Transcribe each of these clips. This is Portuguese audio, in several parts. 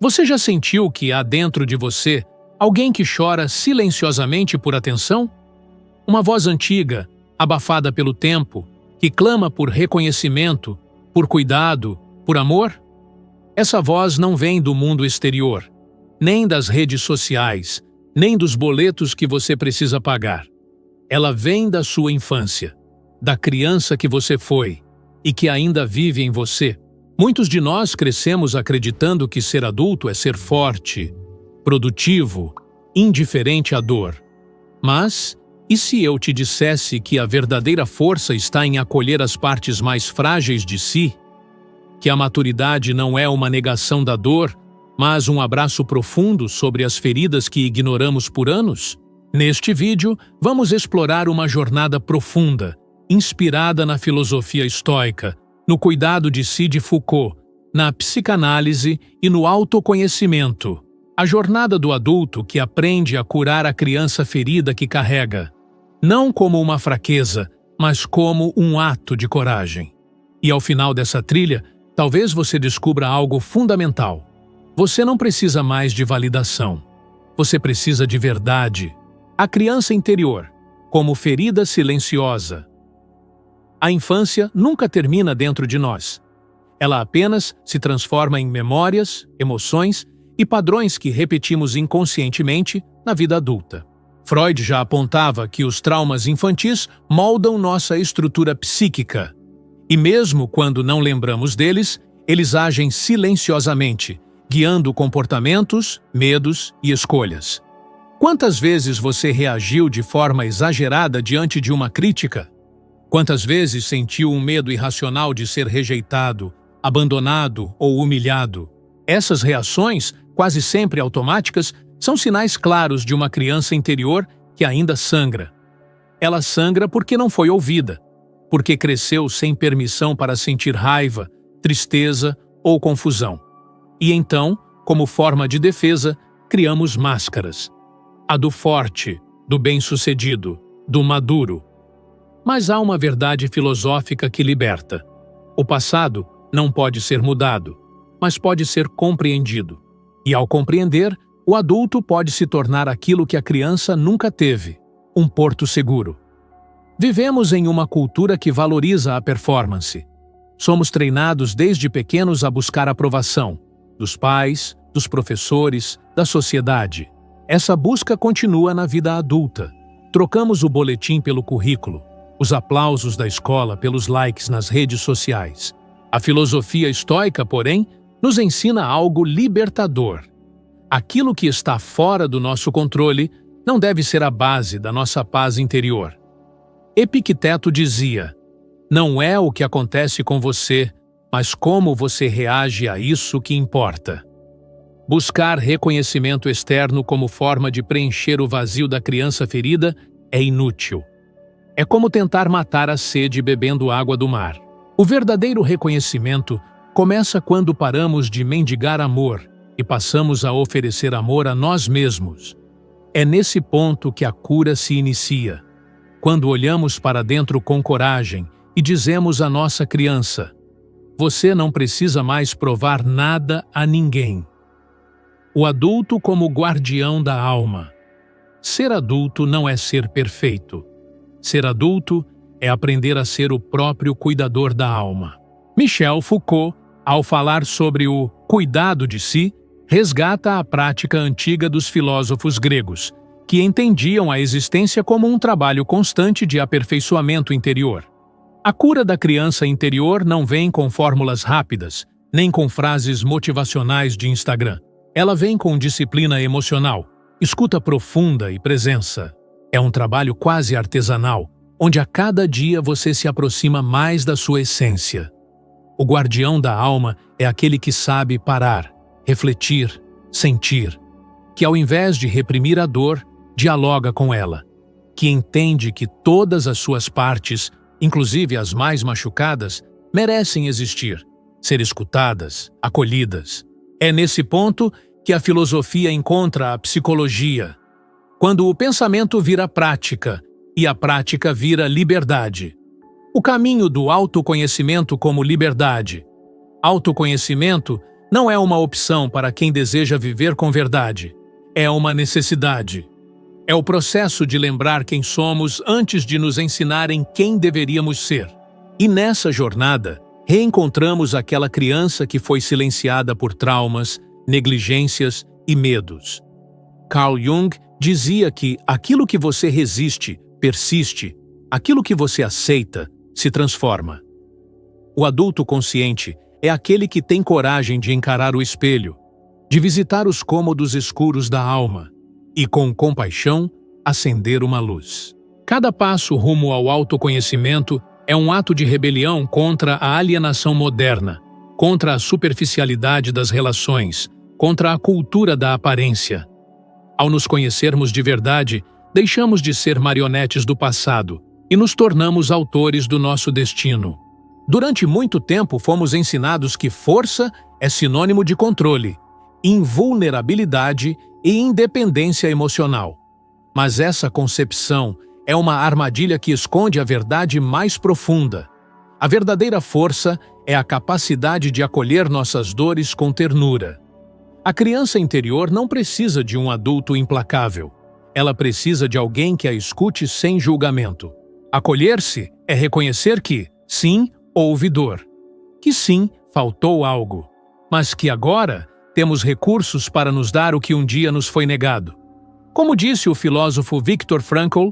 Você já sentiu que há dentro de você alguém que chora silenciosamente por atenção? Uma voz antiga, abafada pelo tempo, que clama por reconhecimento, por cuidado, por amor? Essa voz não vem do mundo exterior, nem das redes sociais, nem dos boletos que você precisa pagar. Ela vem da sua infância, da criança que você foi e que ainda vive em você. Muitos de nós crescemos acreditando que ser adulto é ser forte, produtivo, indiferente à dor. Mas, e se eu te dissesse que a verdadeira força está em acolher as partes mais frágeis de si? Que a maturidade não é uma negação da dor, mas um abraço profundo sobre as feridas que ignoramos por anos? Neste vídeo, vamos explorar uma jornada profunda, inspirada na filosofia estoica, no cuidado de si de Foucault, na psicanálise e no autoconhecimento. A jornada do adulto que aprende a curar a criança ferida que carrega, não como uma fraqueza, mas como um ato de coragem. E ao final dessa trilha, talvez você descubra algo fundamental. Você não precisa mais de validação. Você precisa de verdade. A criança interior, como ferida silenciosa. A infância nunca termina dentro de nós. Ela apenas se transforma em memórias, emoções e padrões que repetimos inconscientemente na vida adulta. Freud já apontava que os traumas infantis moldam nossa estrutura psíquica. E mesmo quando não lembramos deles, eles agem silenciosamente, guiando comportamentos, medos e escolhas. Quantas vezes você reagiu de forma exagerada diante de uma crítica? Quantas vezes sentiu um medo irracional de ser rejeitado, abandonado ou humilhado? Essas reações, quase sempre automáticas, são sinais claros de uma criança interior que ainda sangra. Ela sangra porque não foi ouvida, porque cresceu sem permissão para sentir raiva, tristeza ou confusão. E então, como forma de defesa, criamos máscaras. A do forte, do bem-sucedido, do maduro. Mas há uma verdade filosófica que liberta. O passado não pode ser mudado, mas pode ser compreendido. E ao compreender, o adulto pode se tornar aquilo que a criança nunca teve, um porto seguro. Vivemos em uma cultura que valoriza a performance. Somos treinados desde pequenos a buscar aprovação, dos pais, dos professores, da sociedade. Essa busca continua na vida adulta. Trocamos o boletim pelo currículo, os aplausos da escola pelos likes nas redes sociais. A filosofia estoica, porém, nos ensina algo libertador. Aquilo que está fora do nosso controle não deve ser a base da nossa paz interior. Epicteto dizia: não é o que acontece com você, mas como você reage a isso que importa. Buscar reconhecimento externo como forma de preencher o vazio da criança ferida é inútil. É como tentar matar a sede bebendo água do mar. O verdadeiro reconhecimento começa quando paramos de mendigar amor e passamos a oferecer amor a nós mesmos. É nesse ponto que a cura se inicia. Quando olhamos para dentro com coragem e dizemos à nossa criança: você não precisa mais provar nada a ninguém. O adulto como guardião da alma. Ser adulto não é ser perfeito. Ser adulto é aprender a ser o próprio cuidador da alma. Michel Foucault, ao falar sobre o cuidado de si, resgata a prática antiga dos filósofos gregos, que entendiam a existência como um trabalho constante de aperfeiçoamento interior. A cura da criança interior não vem com fórmulas rápidas, nem com frases motivacionais de Instagram. Ela vem com disciplina emocional, escuta profunda e presença. É um trabalho quase artesanal, onde a cada dia você se aproxima mais da sua essência. O guardião da alma é aquele que sabe parar, refletir, sentir, que ao invés de reprimir a dor, dialoga com ela, que entende que todas as suas partes, inclusive as mais machucadas, merecem existir, ser escutadas, acolhidas. É nesse ponto que a filosofia encontra a psicologia, quando o pensamento vira prática e a prática vira liberdade. O caminho do autoconhecimento como liberdade. Autoconhecimento Não é uma opção para quem deseja viver com verdade. É uma necessidade. É o processo de lembrar quem somos antes de nos ensinarem quem deveríamos ser. E nessa jornada, reencontramos aquela criança que foi silenciada por traumas, negligências e medos. Carl Jung dizia que aquilo que você resiste, persiste, aquilo que você aceita, se transforma. O adulto consciente é aquele que tem coragem de encarar o espelho, de visitar os cômodos escuros da alma e, com compaixão, acender uma luz. Cada passo rumo ao autoconhecimento é um ato de rebelião contra a alienação moderna, contra a superficialidade das relações, contra a cultura da aparência. Ao nos conhecermos de verdade, deixamos de ser marionetes do passado e nos tornamos autores do nosso destino. Durante muito tempo fomos ensinados que força é sinônimo de controle, invulnerabilidade e independência emocional. Mas essa concepção é uma armadilha que esconde a verdade mais profunda. A verdadeira força é a capacidade de acolher nossas dores com ternura. A criança interior não precisa de um adulto implacável. Ela precisa de alguém que a escute sem julgamento. Acolher-se é reconhecer que, sim, houve dor. Que sim, faltou algo. Mas que agora temos recursos para nos dar o que um dia nos foi negado. Como disse o filósofo Viktor Frankl,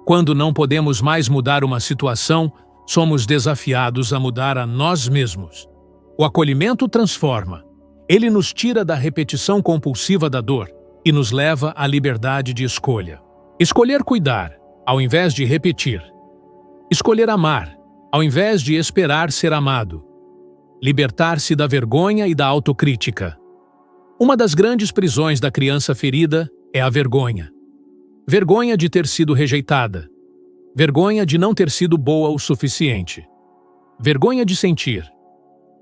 quando não podemos mais mudar uma situação, somos desafiados a mudar a nós mesmos. O acolhimento transforma. Ele nos tira da repetição compulsiva da dor e nos leva à liberdade de escolha. Escolher cuidar, ao invés de repetir. Escolher amar, ao invés de esperar ser amado. Libertar-se da vergonha e da autocrítica. Uma das grandes prisões da criança ferida é a vergonha. Vergonha de ter sido rejeitada. Vergonha de não ter sido boa o suficiente. Vergonha de sentir.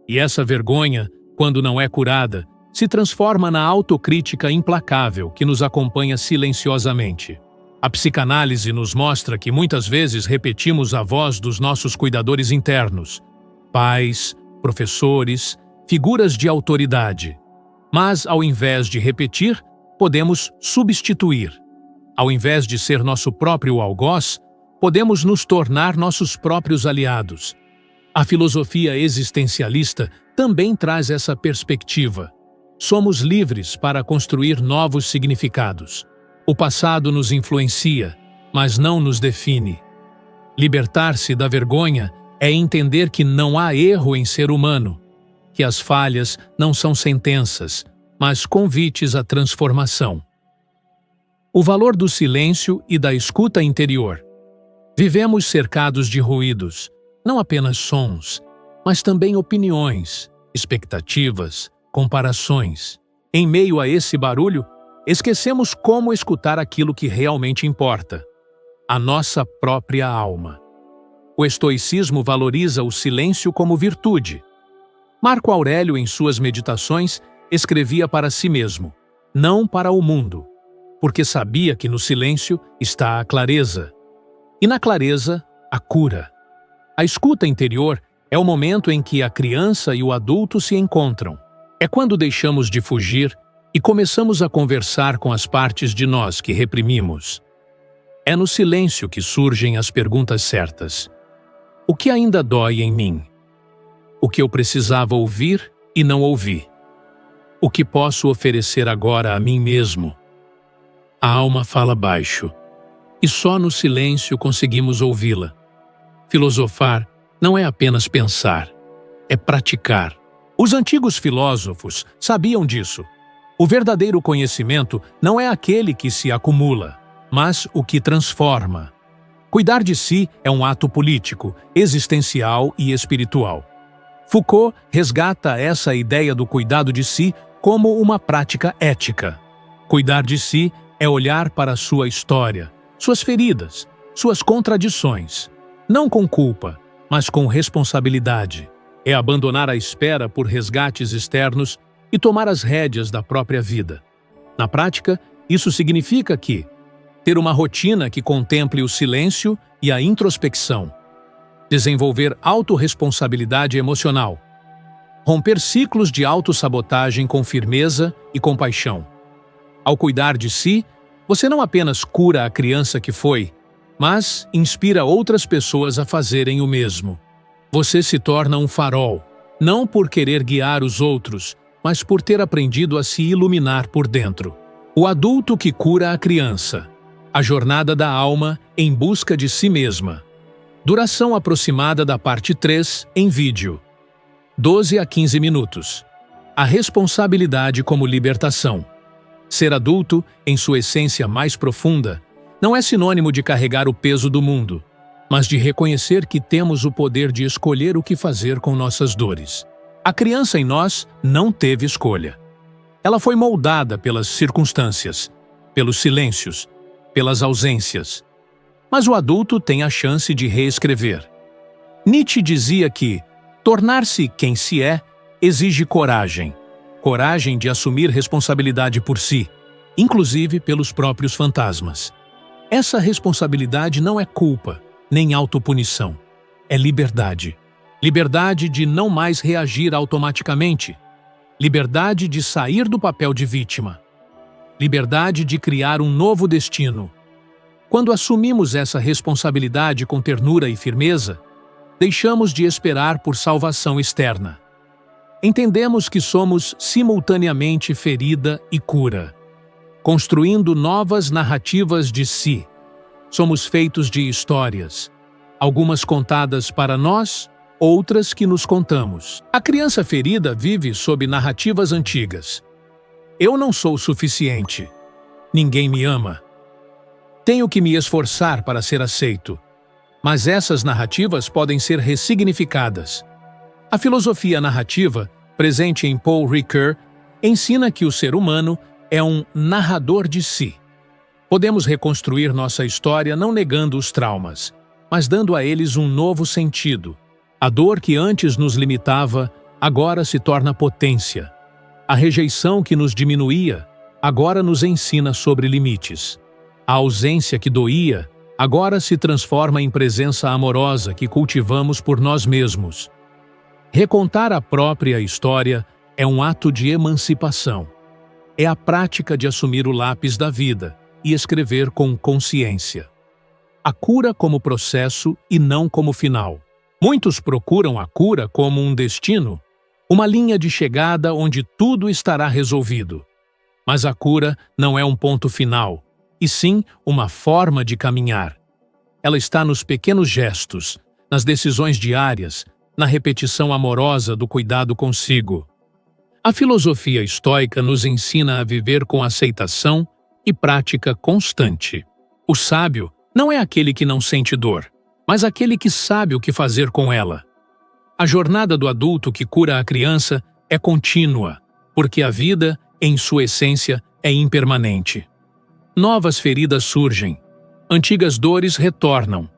E essa vergonha, quando não é curada, se transforma na autocrítica implacável que nos acompanha silenciosamente. A psicanálise nos mostra que muitas vezes repetimos a voz dos nossos cuidadores internos, pais, professores, figuras de autoridade. Mas, ao invés de repetir, podemos substituir. Ao invés de ser nosso próprio algoz, podemos nos tornar nossos próprios aliados. A filosofia existencialista também traz essa perspectiva. Somos livres para construir novos significados. O passado nos influencia, mas não nos define. Libertar-se da vergonha é entender que não há erro em ser humano, que as falhas não são sentenças, mas convites à transformação. O valor do silêncio e da escuta interior. Vivemos cercados de ruídos, não apenas sons, mas também opiniões, expectativas, comparações. Em meio a esse barulho, esquecemos como escutar aquilo que realmente importa, a nossa própria alma. O estoicismo valoriza o silêncio como virtude. Marco Aurélio, em suas meditações, escrevia para si mesmo, não para o mundo, porque sabia que no silêncio está a clareza, e na clareza, a cura. A escuta interior é o momento em que a criança e o adulto se encontram. É quando deixamos de fugir e começamos a conversar com as partes de nós que reprimimos. É no silêncio que surgem as perguntas certas. O que ainda dói em mim? O que eu precisava ouvir e não ouvi? O que posso oferecer agora a mim mesmo? A alma fala baixo, e só no silêncio conseguimos ouvi-la. Filosofar não é apenas pensar, é praticar. Os antigos filósofos sabiam disso. O verdadeiro conhecimento não é aquele que se acumula, mas o que transforma. Cuidar de si é um ato político, existencial e espiritual. Foucault resgata essa ideia do cuidado de si como uma prática ética. Cuidar de si é olhar para a sua história, suas feridas, suas contradições, não com culpa, mas com responsabilidade. É abandonar a espera por resgates externos e tomar as rédeas da própria vida. Na prática, isso significa que ter uma rotina que contemple o silêncio e a introspecção, desenvolver autorresponsabilidade emocional, Romper ciclos de autossabotagem com firmeza e compaixão. Ao cuidar de si, você não apenas cura a criança que foi, mas inspira outras pessoas a fazerem o mesmo. Você se torna um farol, não por querer guiar os outros, mas por ter aprendido a se iluminar por dentro. O adulto que cura a criança. A jornada da alma em busca de si mesma. Duração aproximada da parte 3 em vídeo. 12 a 15 minutos. A responsabilidade como libertação. Ser adulto, em sua essência mais profunda, não é sinônimo de carregar o peso do mundo, mas de reconhecer que temos o poder de escolher o que fazer com nossas dores. A criança em nós não teve escolha. Ela foi moldada pelas circunstâncias, pelos silêncios, pelas ausências. Mas o adulto tem a chance de reescrever. Nietzsche dizia que tornar-se quem se é exige coragem. Coragem de assumir responsabilidade por si, inclusive pelos próprios fantasmas. Essa responsabilidade não é culpa, nem autopunição. É liberdade. Liberdade de não mais reagir automaticamente. Liberdade de sair do papel de vítima. Liberdade de criar um novo destino. Quando assumimos essa responsabilidade com ternura e firmeza, deixamos de esperar por salvação externa. Entendemos que somos simultaneamente ferida e cura, construindo novas narrativas de si. Somos feitos de histórias, algumas contadas para nós, outras que nos contamos. A criança ferida vive sob narrativas antigas. Eu não sou suficiente. Ninguém me ama. Tenho que me esforçar para ser aceito. Mas essas narrativas podem ser ressignificadas. A filosofia narrativa, presente em Paul Ricoeur, ensina que o ser humano é um narrador de si. Podemos reconstruir nossa história não negando os traumas, mas dando a eles um novo sentido. A dor que antes nos limitava, agora se torna potência. A rejeição que nos diminuía, agora nos ensina sobre limites. A ausência que doía, agora se transforma em presença amorosa que cultivamos por nós mesmos. Recontar a própria história é um ato de emancipação. É a prática de assumir o lápis da vida e escrever com consciência. A cura como processo e não como final. Muitos procuram a cura como um destino, uma linha de chegada onde tudo estará resolvido. Mas a cura não é um ponto final, e sim uma forma de caminhar. Ela está nos pequenos gestos, nas decisões diárias, na repetição amorosa do cuidado consigo. A filosofia estoica nos ensina a viver com aceitação e prática constante. O sábio não é aquele que não sente dor, mas aquele que sabe o que fazer com ela. A jornada do adulto que cura a criança é contínua, porque a vida, em sua essência, é impermanente. Novas feridas surgem, antigas dores retornam,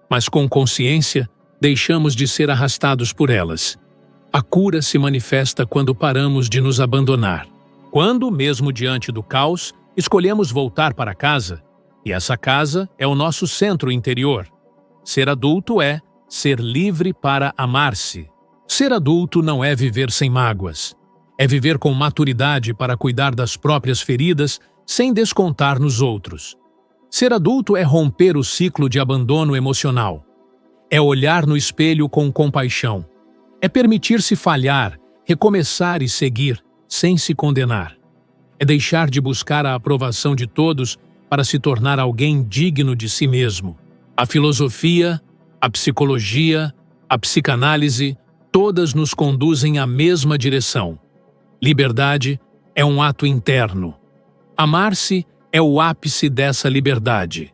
mas com consciência, deixamos de ser arrastados por elas. A cura se manifesta quando paramos de nos abandonar. Quando, mesmo diante do caos, escolhemos voltar para casa, e essa casa é o nosso centro interior. Ser adulto é ser livre para amar-se. Ser adulto não é viver sem mágoas. É viver com maturidade para cuidar das próprias feridas sem descontar nos outros. Ser adulto é romper o ciclo de abandono emocional. É olhar no espelho com compaixão. É permitir-se falhar, recomeçar e seguir, sem se condenar. É deixar de buscar a aprovação de todos para se tornar alguém digno de si mesmo. A filosofia, a psicologia, a psicanálise, todas nos conduzem à mesma direção. Liberdade é um ato interno. Amar-se é o ápice dessa liberdade.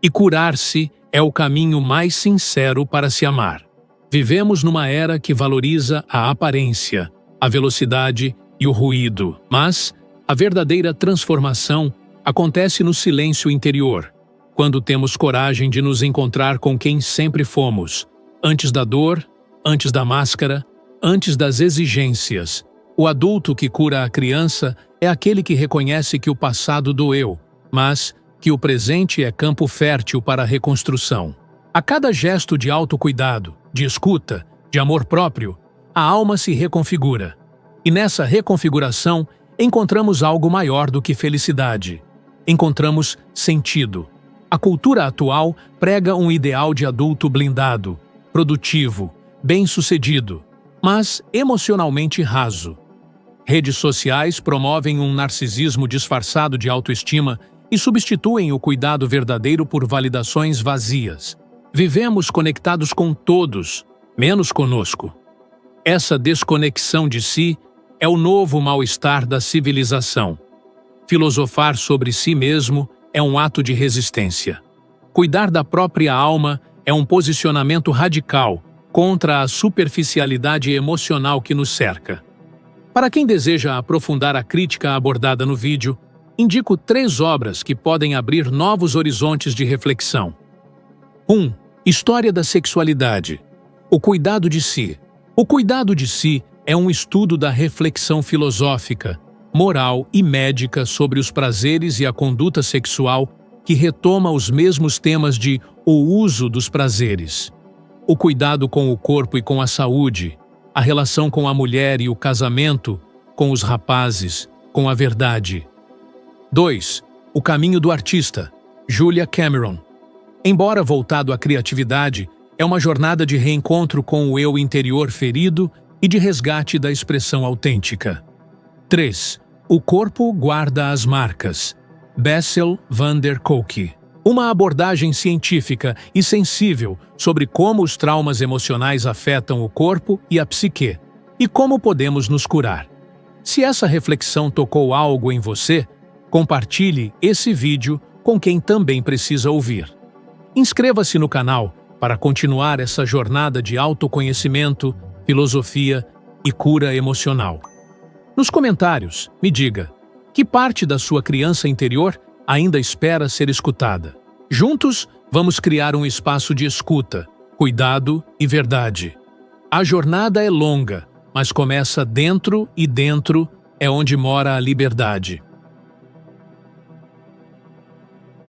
E curar-se é o caminho mais sincero para se amar. Vivemos numa era que valoriza a aparência, a velocidade e o ruído, mas a verdadeira transformação acontece no silêncio interior, quando temos coragem de nos encontrar com quem sempre fomos, antes da dor, antes da máscara, antes das exigências. O adulto que cura a criança é aquele que reconhece que o passado doeu, mas que o presente é campo fértil para a reconstrução. A cada gesto de autocuidado, de escuta, de amor próprio, a alma se reconfigura. E nessa reconfiguração, encontramos algo maior do que felicidade. Encontramos sentido. A cultura atual prega um ideal de adulto blindado, produtivo, bem-sucedido, mas emocionalmente raso. Redes sociais promovem um narcisismo disfarçado de autoestima e substituem o cuidado verdadeiro por validações vazias. Vivemos conectados com todos, menos conosco. Essa desconexão de si é o novo mal-estar da civilização. Filosofar sobre si mesmo é um ato de resistência. Cuidar da própria alma é um posicionamento radical contra a superficialidade emocional que nos cerca. Para quem deseja aprofundar a crítica abordada no vídeo, indico 3 obras que podem abrir novos horizontes de reflexão. 1. História da sexualidade. O cuidado de si. O cuidado de si é um estudo da reflexão filosófica, moral e médica sobre os prazeres e a conduta sexual que retoma os mesmos temas de o uso dos prazeres, o cuidado com o corpo e com a saúde, a relação com a mulher e o casamento, com os rapazes, com a verdade. 2. O caminho do artista, Julia Cameron. Embora voltado à criatividade, é uma jornada de reencontro com o eu interior ferido e de resgate da expressão autêntica. 3. O corpo guarda as marcas, Bessel van der Kolk. Uma abordagem científica e sensível sobre como os traumas emocionais afetam o corpo e a psique, e como podemos nos curar. Se essa reflexão tocou algo em você, compartilhe esse vídeo com quem também precisa ouvir. Inscreva-se no canal para continuar essa jornada de autoconhecimento, filosofia e cura emocional. Nos comentários, me diga, que parte da sua criança interior ainda espera ser escutada? Juntos, vamos criar um espaço de escuta, cuidado e verdade. A jornada é longa, mas começa dentro e dentro é onde mora a liberdade.